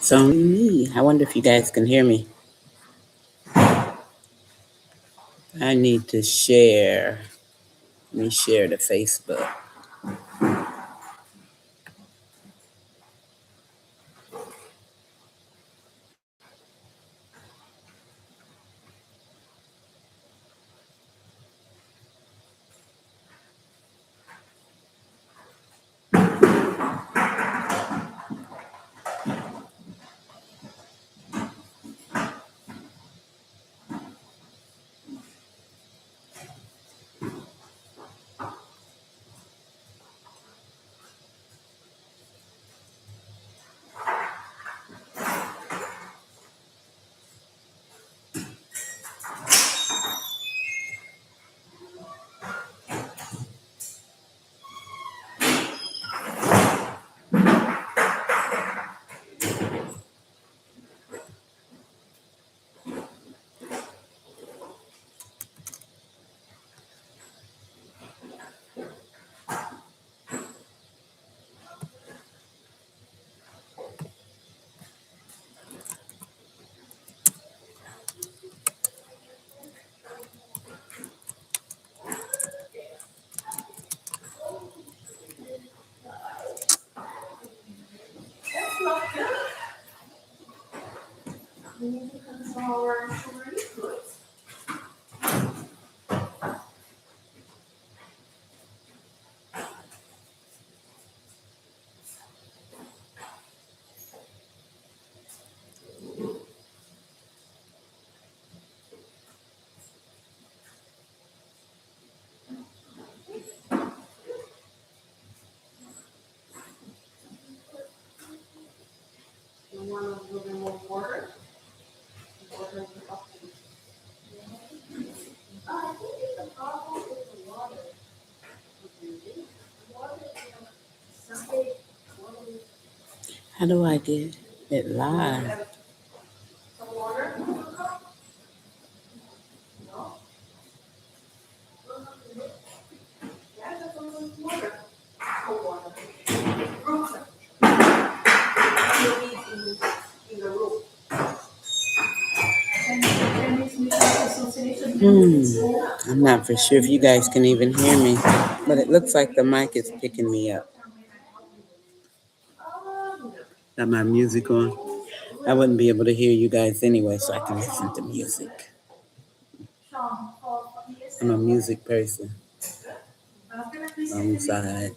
It's only me. I wonder if you guys can hear me. I need to share. Let me share to Facebook. How do I get it live? I'm not for sure if you guys can even hear me, but it looks like the mic is picking me up. Got my music on. I wouldn't be able to hear you guys anyway, so I can listen to music. I'm a music person. Wrong side.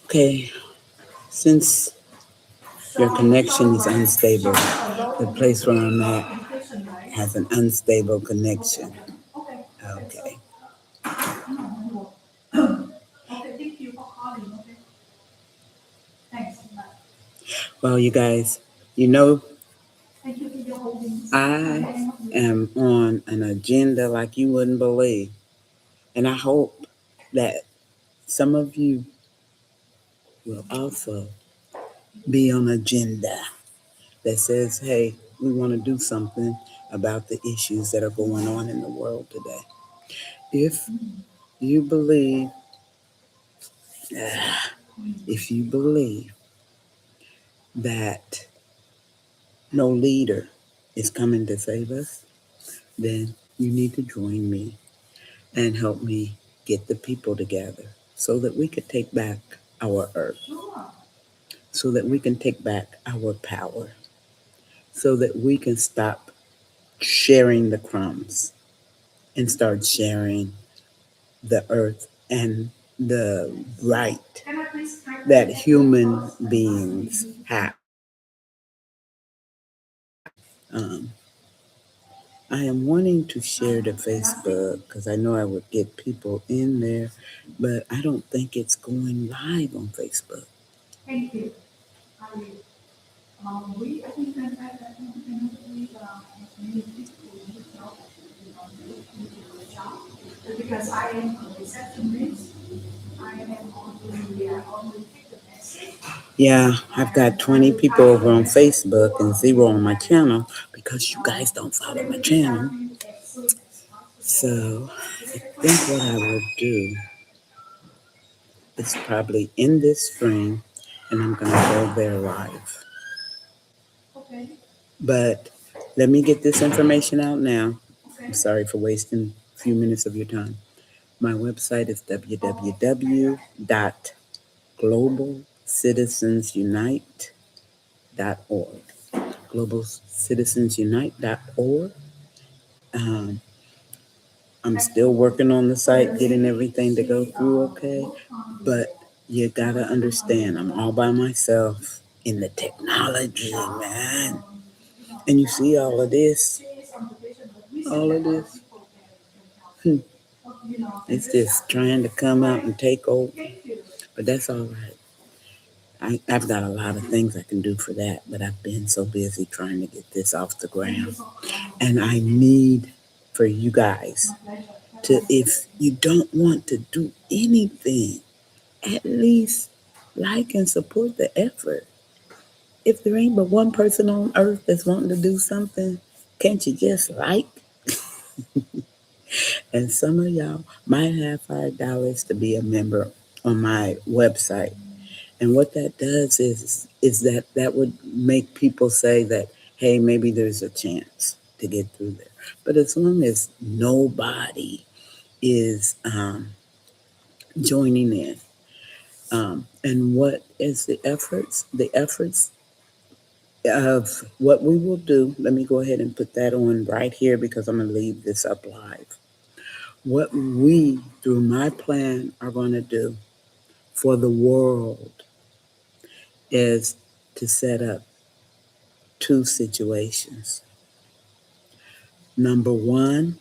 Okay, since your connection is unstable, the place where I'm at has an unstable connection. Okay. Well, you guys, you know, I am on an agenda like you wouldn't believe. And I hope that some of you will also be on an agenda that says, hey, we want to do something about the issues that are going on in the world today. If you believe, if you believe that no leader is coming to save us, then you need to join me and help me get the people together so that we could take back our earth, so that we can take back our power, so that we can stop sharing the crumbs and start sharing the earth and the right that human beings have. Um, I am wanting to share to Facebook because I know I would get people in there, but I don't think it's going live on Facebook. Yeah, I've got 20 people over on Facebook and zero on my channel because you guys don't follow my channel. So I think what I will do is probably end this stream and I'm going to go there live. But let me get this information out now. I'm sorry for wasting a few minutes of your time. My website is www.globalcitizensunite.org. Globalcitizensunite.org. Um, I'm still working on the site, getting everything to go through okay. But you gotta understand, I'm all by myself in the technology, man. And you see all of this, all of this. It's just trying to come out and take over. But that's all right. I've got a lot of things I can do for that, but I've been so busy trying to get this off the ground. And I need for you guys to, if you don't want to do anything, at least like and support the effort. If there ain't but one person on earth that's wanting to do something, can't you just like? And some of y'all might have $5 to be a member on my website. And what that does is that would make people say that, hey, maybe there's a chance to get through there. But as long as nobody is joining in, and what is the efforts? The efforts of what we will do. Let me go ahead and put that on right here because I'm going to leave this up live. What we, through my plan, are going to do for the world is to set up two situations. Number one,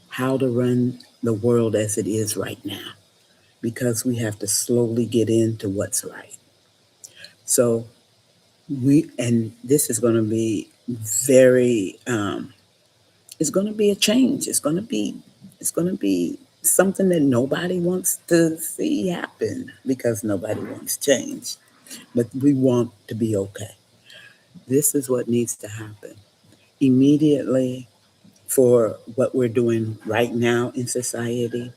how to run the world as it is right now, because we have to slowly get into what's right. So and this is going to be very, it's going to be a change. It's going to be something that nobody wants to see happen because nobody wants change, but we want to be okay. This is what needs to happen immediately for what we're doing right now in society.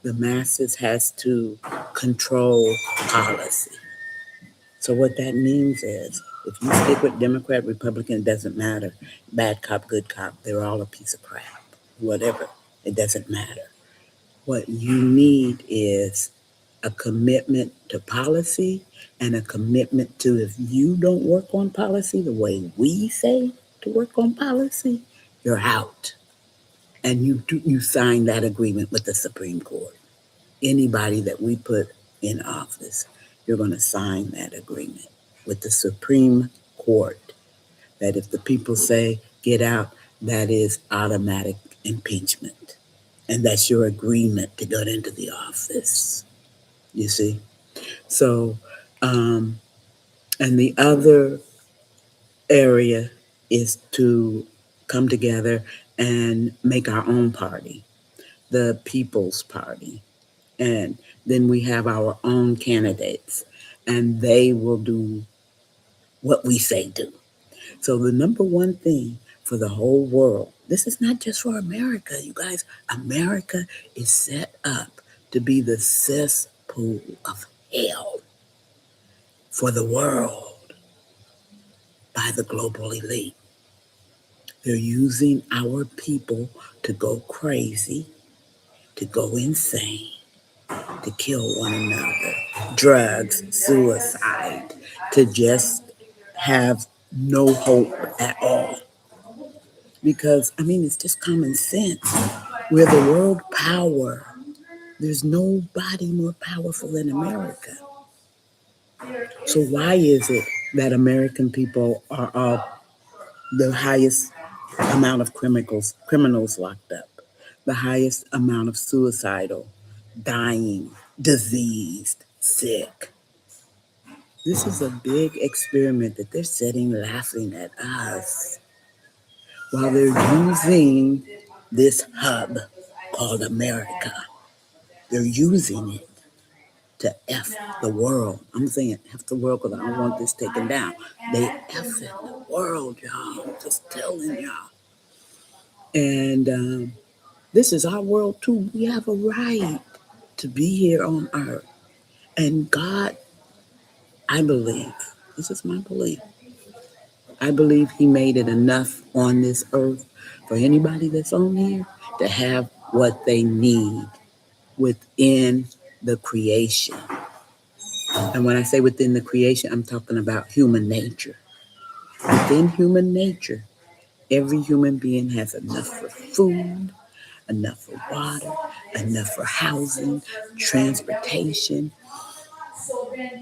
The masses has to control policy. So what that means is if you stick with Democrat, Republican, it doesn't matter. Bad cop, good cop, they're all a piece of crap. Whatever, it doesn't matter. What you need is a commitment to policy and a commitment to, if you don't work on policy the way we say to work on policy, you're out. And you sign that agreement with the Supreme Court. Anybody that we put in office, you're going to sign that agreement with the Supreme Court that if the people say get out, that is automatic impeachment. And that's your agreement to get into the office. You see? So, and the other area is to come together and make our own party, the People's Party. And then we have our own candidates, and they will do what we say do. So the number one thing for the whole world, this is not just for America, you guys. America is set up to be the cesspool of hell for the world by the global elite. They're using our people to go crazy, to go insane, to kill one another, drugs, suicide, to just have no hope at all. Because, I mean, it's just common sense. We're the world power. There's nobody more powerful than America. So why is it that American people are all the highest amount of criminals locked up, the highest amount of suicidal, dying, diseased, sick? This is a big experiment that they're sitting laughing at us while they're using this hub called America. They're using it to F the world. I'm saying F the world because I don't want this taken down. They F the world, y'all. I'm just telling y'all. And this is our world too. We have a right to be here on earth. And God, I believe, this is my belief, I believe He made it enough on this earth for anybody that's on here to have what they need within the creation. And when I say within the creation, I'm talking about human nature. Within human nature, every human being has enough for food, enough for water, enough for housing, transportation.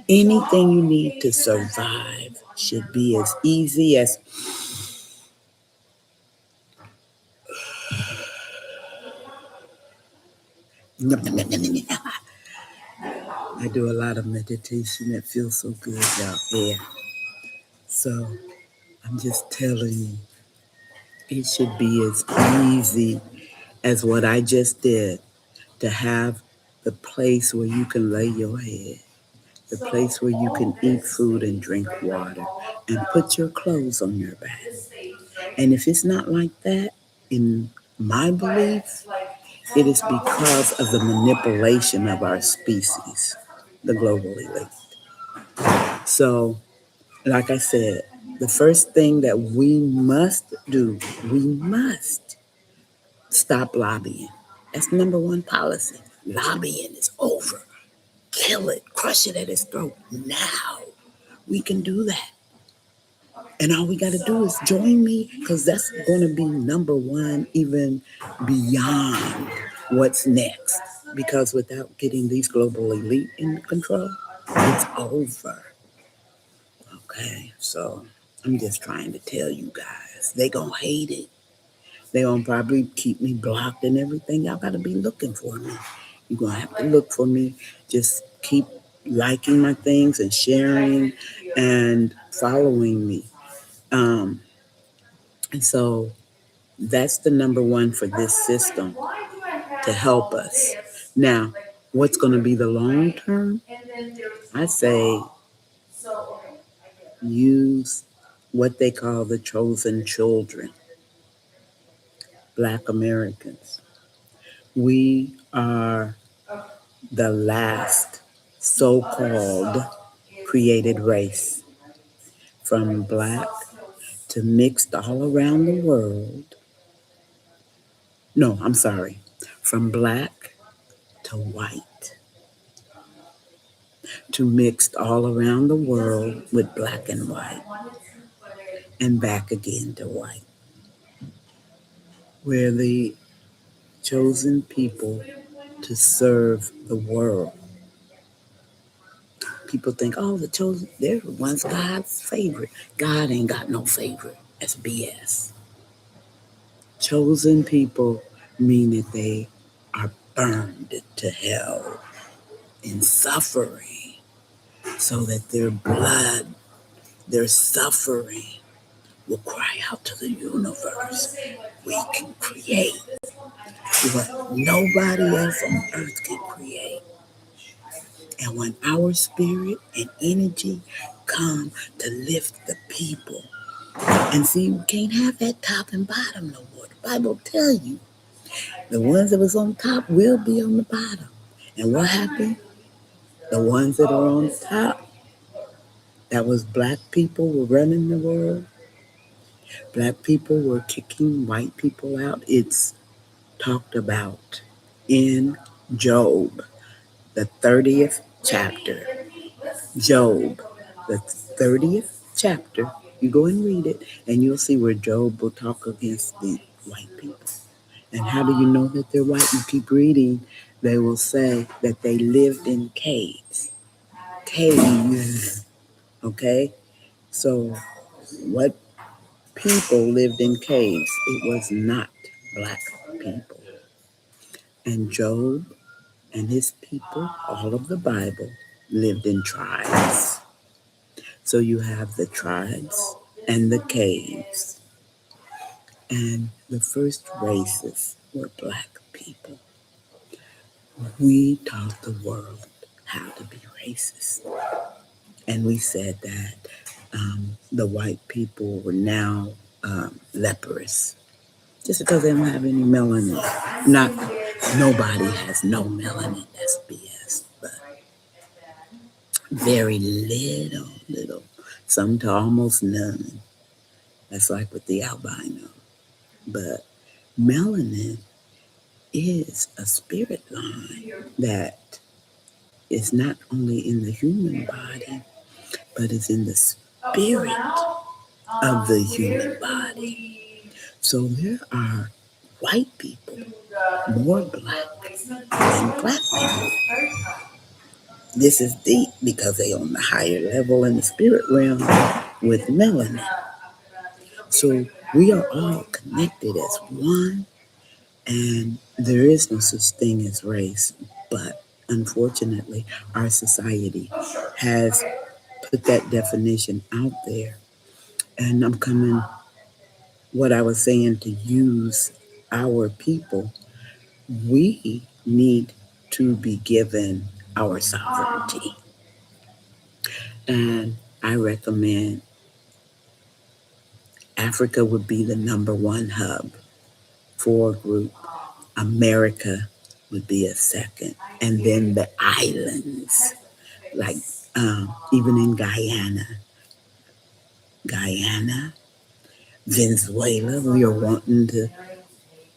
Anything you need to survive should be as easy as I do a lot of meditation. It feels so good out there. So I'm just telling you, it should be as easy as what I just did to have the place where you can lay your head, the place where you can eat food and drink water and put your clothes on your back. And if it's not like that, in my belief, it is because of the manipulation of our species, the global elite. So, like I said, the first thing that we must do, we must stop lobbying. That's number one policy. Lobbying is over. Kill it, crush it at its throat. Now we can do that. And all we got to do is join me because that's going to be number one, even beyond what's next. Because without getting these global elite in control, it's over. Okay, so I'm just trying to tell you guys, they gonna hate it. They gonna probably keep me blocked and everything. Y'all gotta be looking for me. You're gonna have to look for me. Just keep liking my things and sharing and following me. Um, and so that's the number one for this system to help us. Now, what's gonna be the long term? I say use what they call the chosen children, Black Americans. We are the last so-called created race, from Black to mixed all around the world. No, I'm sorry. From Black to white to mixed all around the world with Black and white and back again to white. We're the chosen people to serve the world. People think, oh, the chosen, they're the ones God's favorite. God ain't got no favorite. That's BS. Chosen people mean that they are burned to hell in suffering so that their blood, their suffering will cry out to the universe. We can create what nobody else on earth can create. And when our spirit and energy come to lift the people, and see, we can't have that top and bottom no more. The Bible tell you the ones that was on top will be on the bottom. And what happened? The ones that are on top, that was Black people were running the world. Black people were kicking white people out. It's talked about in Job, the 30th chapter. Job, the 30th chapter. You go and read it, and you'll see where Job will talk against the white people. And how do you know that they're white? You keep reading, they will say that they lived in caves. Caves, okay? So, what people lived in caves? It was not Black people. And Job and his people, all of the Bible, lived in tribes. So you have the tribes and the caves. And the first races were black people. We taught the world how to be racist. And we said that the white people were now leprous just because they don't have any melanin. Not nobody has no melanin. That's BS. But very little, some to almost none. That's like with the albino. But melanin is a spirit line that is not only in the human body, but is in the spirit of the human body. So there are white people more black than black people. This is deep because they on the higher level in the spirit realm with melanin. So we are all connected as one, and there is no such thing as race. But unfortunately, our society has put that definition out there. And I'm coming, what I was saying, to use our people. We need to be given our sovereignty. And I recommend Africa would be the number one hub for a group. America would be a second. And then the islands, like even in Guyana, Venezuela, we are wanting to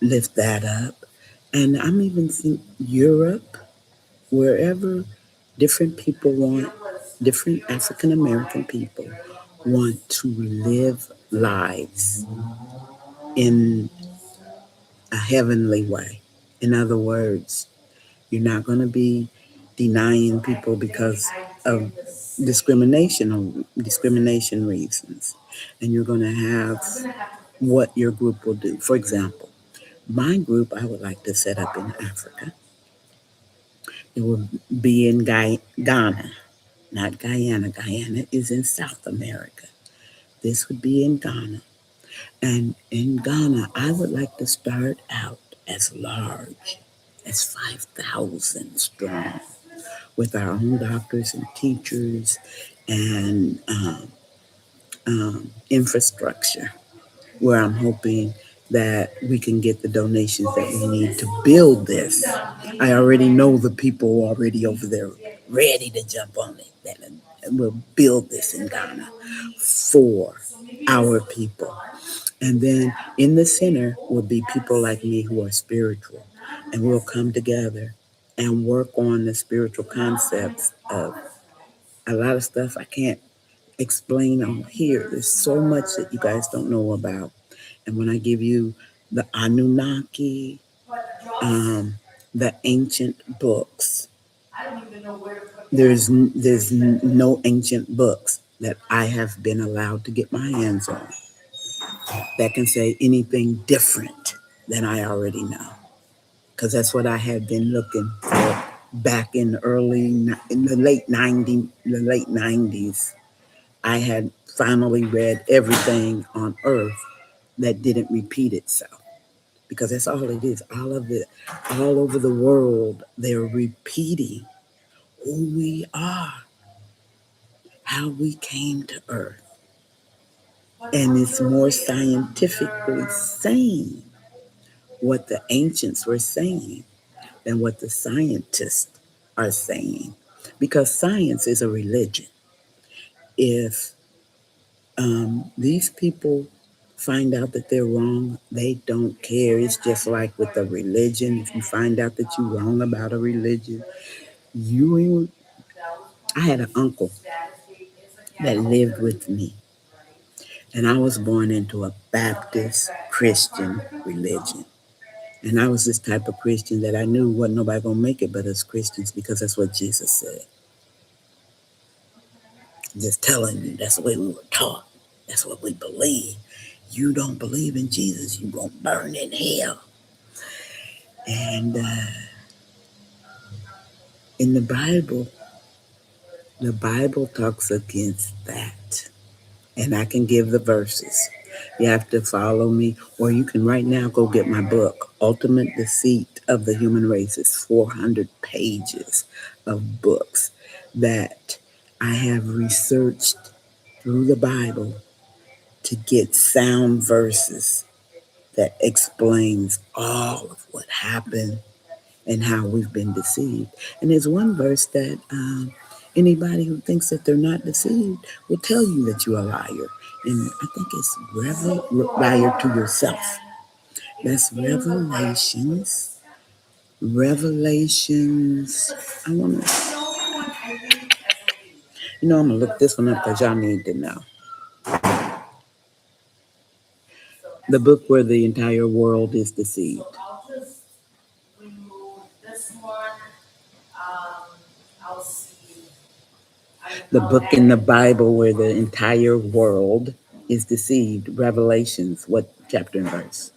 lift that up. And I'm even thinking Europe, wherever different people want, different African American people want to live lives in a heavenly way. In other words, you're not going to be denying people because of discrimination reasons. And you're going to have what your group will do. For example, my group I would like to set up in Africa. It will be in Ghana, not Guyana. Guyana is in South America. This would be in Ghana. And in Ghana, I would like to start out as large as 5,000 strong with our own doctors and teachers and infrastructure, where I'm hoping that we can get the donations that we need to build this. I already know the people already over there ready to jump on it, that will build this in Ghana for our people. And then in the center will be people like me who are spiritual, and we'll come together and work on the spiritual concepts of a lot of stuff I can't explain on here. There's so much that you guys don't know about. And when I give you the Anunnaki, the ancient books, there's no ancient books that I have been allowed to get my hands on that can say anything different than I already know. Because that's what I had been looking for back in the late 90s. I had finally read everything on Earth that didn't repeat itself. Because that's all it is. All of it, all over the world, they're repeating who we are, how we came to Earth. And it's more scientifically saying what the ancients were saying than what the scientists are saying. Because science is a religion. If these people find out that they're wrong, they don't care. It's just like with a religion. If you find out that you're wrong about a religion, you I had an uncle that lived with me, and I was born into a Baptist Christian religion. And I was this type of Christian that I knew wasn't nobody gonna make it but us Christians, because that's what Jesus said. Just telling you, that's the way we were taught. That's what we believe. You don't believe in Jesus, you gonna burn in hell. And in the Bible talks against that. And I can give the verses. You have to follow me, or you can right now go get my book, Ultimate Deceit of the Human Race. It's 400 pages of books that I have researched through the Bible to get sound verses that explains all of what happened and how we've been deceived. And there's one verse that anybody who thinks that they're not deceived will tell you that you're a liar. And I think it's liar to yourself. That's Revelations. Revelations. I want to, I'm going to look this one up because y'all need to know. The book where the entire world is deceived. The book in the Bible where the entire world is deceived. Revelations, what chapter and verse?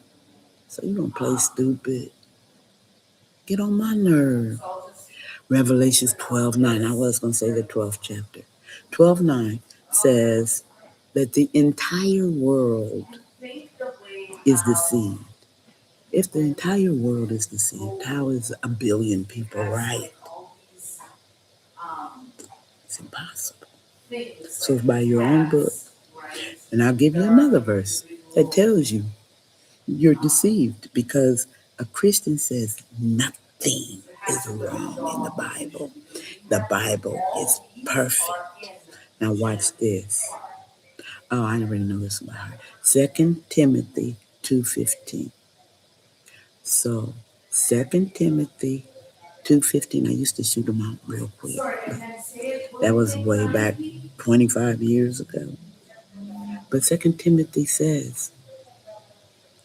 So you gonna play stupid. Get on my nerve. Revelations 12:9. I was gonna say the 12th chapter. 12:9 says that the entire world is deceived. If the entire world is deceived, how is a billion people right? It's impossible. So by your own book, and I'll give you another verse that tells you you're deceived because a Christian says nothing is wrong in the Bible. The Bible is perfect. Now watch this. Oh, I already know this one by heart. 2 Timothy 2:15. So 2 Timothy 2:15. I used to shoot them out real quick, but that was way back 25 years ago. But 2 Timothy says,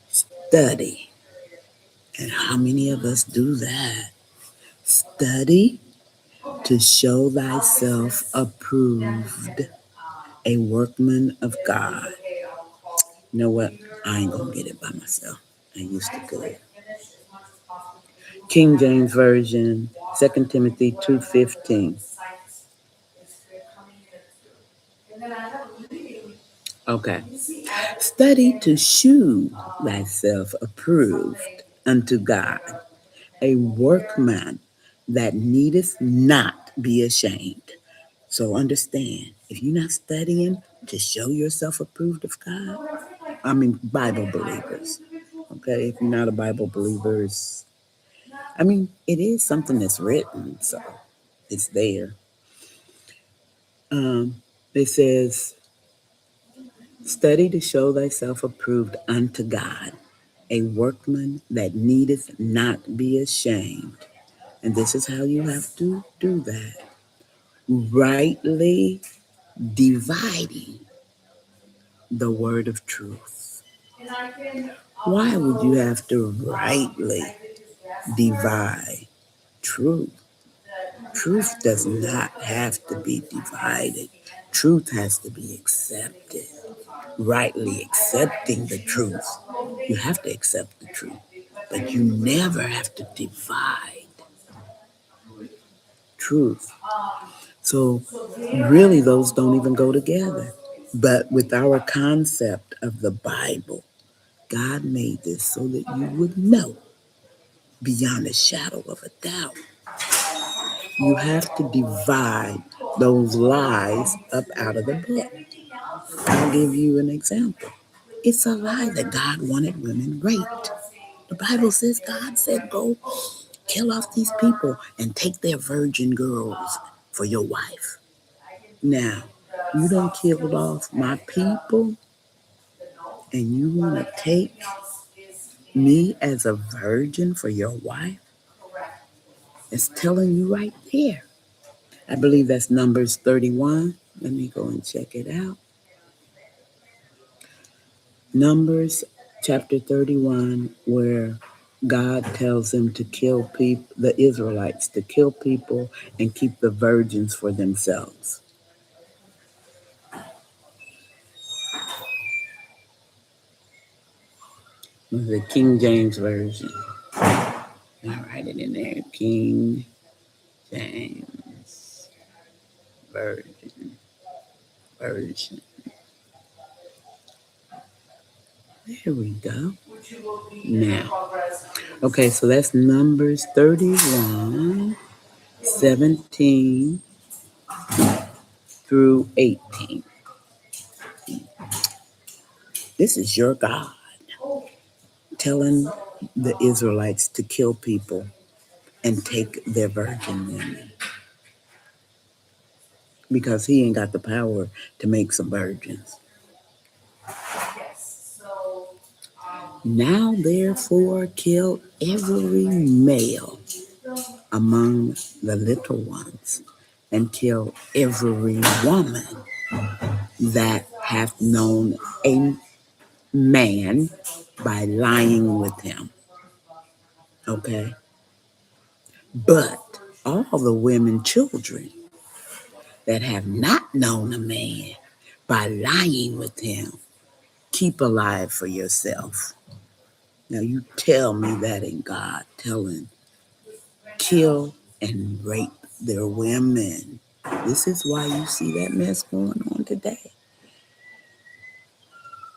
study. And how many of us do that? Study to show thyself approved, a workman of God. You know what? I ain't gonna get it by myself. I used to do it. King James Version, 2 Timothy 2:15. Okay. Study to shew thyself approved unto God, a workman that needeth not be ashamed. So understand, if you're not studying to show yourself approved of God, I mean Bible believers. Okay, if you're not a Bible believer, it is something that's written, so it's there. It says, study to show thyself approved unto God, a workman that needeth not be ashamed. And this is how you have to do that. Rightly dividing the word of truth. Why would you have to rightly divide truth? Truth does not have to be divided. Truth has to be accepted. Rightly accepting the truth. You have to accept the truth, but you never have to divide truth. So really those don't even go together. But with our concept of the Bible, God made this so that you would know beyond a shadow of a doubt. You have to divide those lies up out of the book. I'll give you an example. It's a lie that God wanted women raped. The Bible says God said, go kill off these people and take their virgin girls for your wife. Now, you done killed off my people and you want to take me as a virgin for your wife? It's telling you right there. I believe that's Numbers 31. Let me go and check it out. Numbers chapter 31, where God tells them to kill people, the Israelites, to kill people and keep the virgins for themselves. The King James Version. I'll write it in there. King James Version. There we go. Now, okay, so that's Numbers 31, 17 through 18. This is your God telling the Israelites to kill people and take their virgin women because he ain't got the power to make some virgins. Now, therefore, kill every male among the little ones, and kill every woman that hath known a man by lying with him. Okay? But all the women children that have not known a man by lying with him, keep alive for yourself. Now you tell me that ain't God telling, kill and rape their women. This is why you see that mess going on today.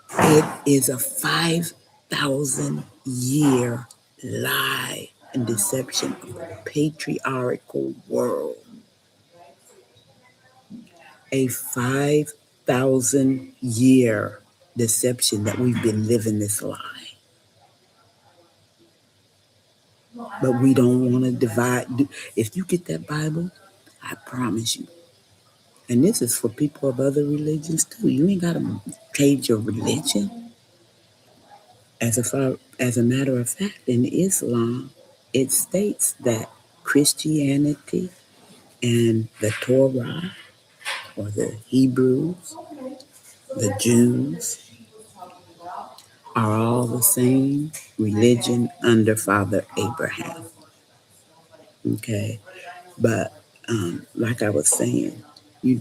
It is a 5,000-year lie and deception of the patriarchal world. A 5,000-year deception that we've been living this lie. But we don't want to divide. If you get that Bible, I promise you. And this is for people of other religions too. You ain't got to change your religion. As a matter of fact, in Islam, it states that Christianity and the Torah, or the Hebrews, the Jews, are all the same religion under Father Abraham. Okay, but like I was saying, you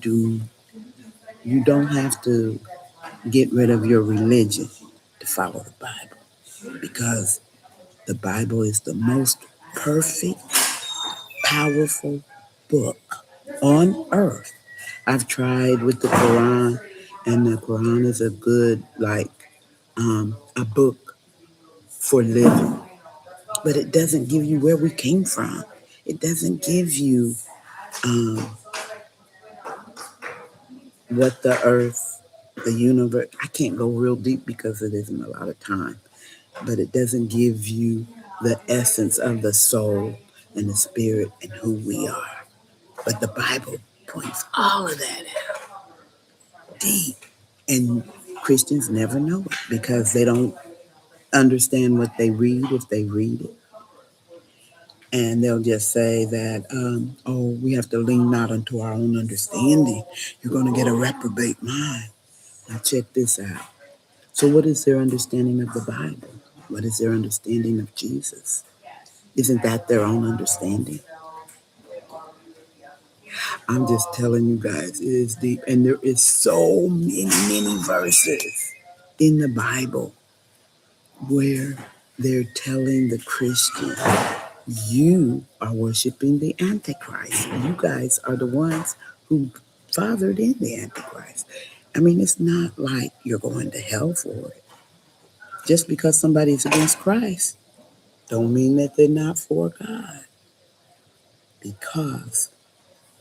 don't have to get rid of your religion to follow the Bible, because the Bible is the most perfect, powerful book on earth. I've tried with the Quran, and the Quran is a good, a book for living. But it doesn't give you where we came from. It doesn't give you um, what the earth, the universe, I can't go real deep because it isn't a lot of time, but it doesn't give you the essence of the soul and the spirit and who we are. But the Bible points all of that out deep. And Christians never know it because they don't understand what they read if they read it. And they'll just say that, we have to lean not unto our own understanding. You're going to get a reprobate mind. Now, check this out. So, what is their understanding of the Bible? What is their understanding of Jesus? Isn't that their own understanding? I'm just telling you guys, it is deep. And there is so many verses in the Bible where they're telling the Christian, you are worshiping the Antichrist. You guys are the ones who fathered in the Antichrist. I mean, it's not like you're going to hell for it. Just because somebody's against Christ don't mean that they're not for God. Because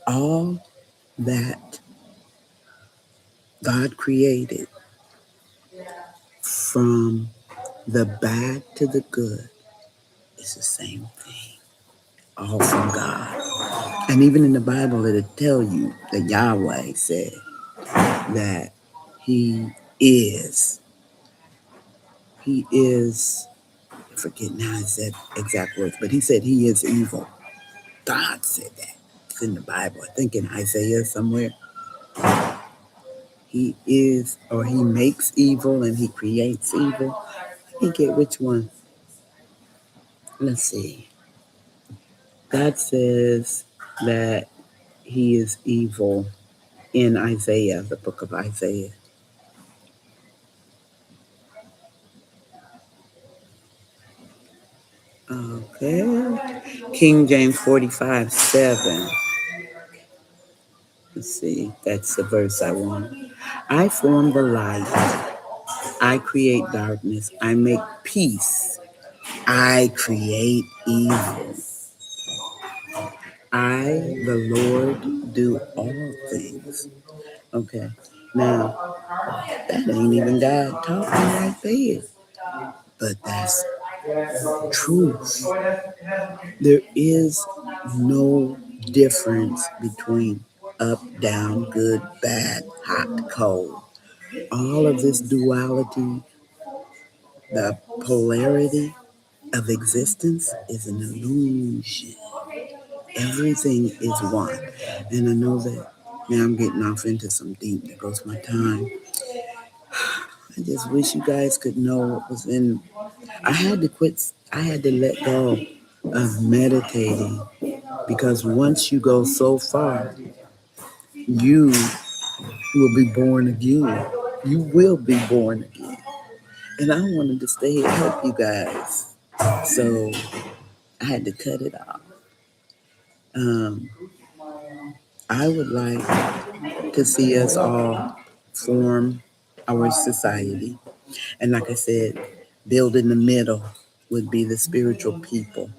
all that God created, from the bad to the good, is the same thing. All from God. And even in the Bible, it'll tell you that Yahweh said that he is, I forget now his exact words, but he said he is evil. God said that. It's in the Bible. I think in Isaiah somewhere. He is, or he makes evil and he creates evil. Let me get which one. Let's see. God says that he is evil in Isaiah, the book of Isaiah. Okay. King James 45:7. Let's see. That's the verse I want. I form the light. I create darkness. I make peace. I create evil. I, the Lord, do all things. Okay. Now, that ain't even God talking right there. But that's truth. There is no difference between up, down, good, bad, hot, cold. All of this duality, the polarity of existence is an illusion. Everything is one. And I know that now I'm getting off into some deep. There goes my time. I just wish you guys could know what was in. I had to quit. I had to let go of meditating because once you go so far, you will be born again. You will be born again. And I wanted to stay here and help you guys. So I had to cut it off. Um, I would like to see us all form our society. And like I said, build in the middle would be the spiritual people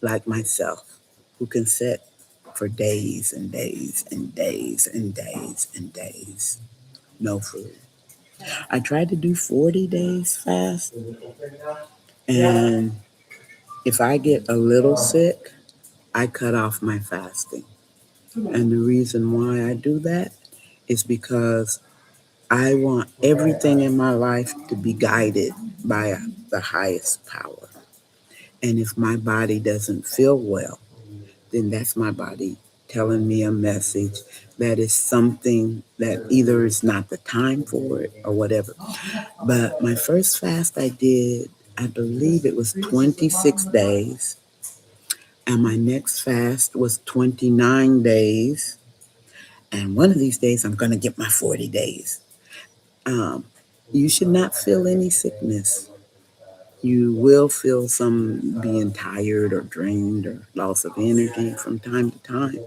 like myself who can sit for days and days and days and days and days. No food. I tried to do 40 days fast, and if I get a little sick, I cut off my fasting. And the reason why I do that is because I want everything in my life to be guided by the highest power. And if my body doesn't feel well, then that's my body telling me a message that is something that either is not the time for it or whatever. But my first fast I did, I believe it was 26 days. And my next fast was 29 days. And one of these days, I'm going to get my 40 days. Um, you should not feel any sickness. You will feel some being tired or drained or loss of energy from time to time.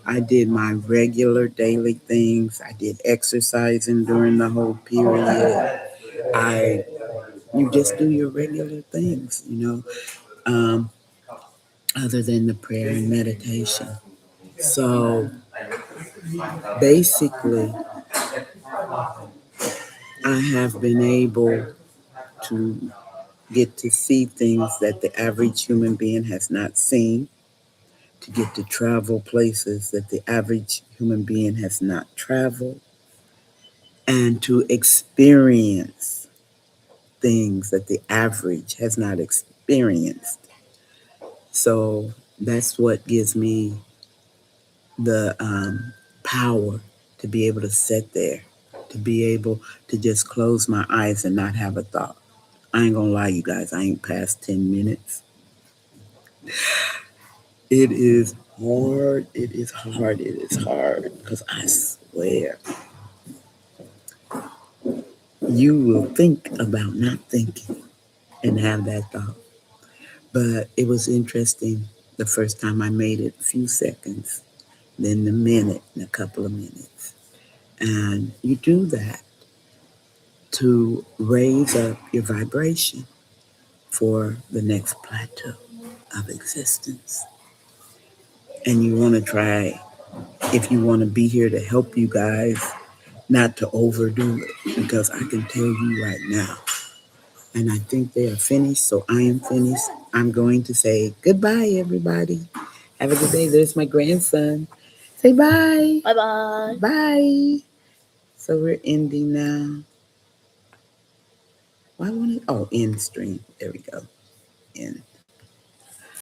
I did my regular daily things. I did exercising during the whole period. I You just do your regular things, other than the prayer and meditation. So basically, I have been able to get to see things that the average human being has not seen, to get to travel places that the average human being has not traveled, and to experience things that the average has not experienced. So that's what gives me the power to be able to sit there, to be able to just close my eyes and not have a thought. I ain't gonna lie, you guys, I ain't past 10 minutes. It is hard. It is hard. It is hard. Because I swear, you will think about not thinking and have that thought. But it was interesting the first time I made it, a few seconds, then the minute, and a couple of minutes. And you do that to raise up your vibration for the next plateau of existence. And you want to try, if you want to be here to help you guys, not to overdo it, because I can tell you right now, and I think they are finished, so I am finished. I'm going to say goodbye, everybody. Have a good day. There's my grandson. Say bye. Bye-bye. Bye. So we're ending now. Why won't it? Oh, end stream. There we go. End.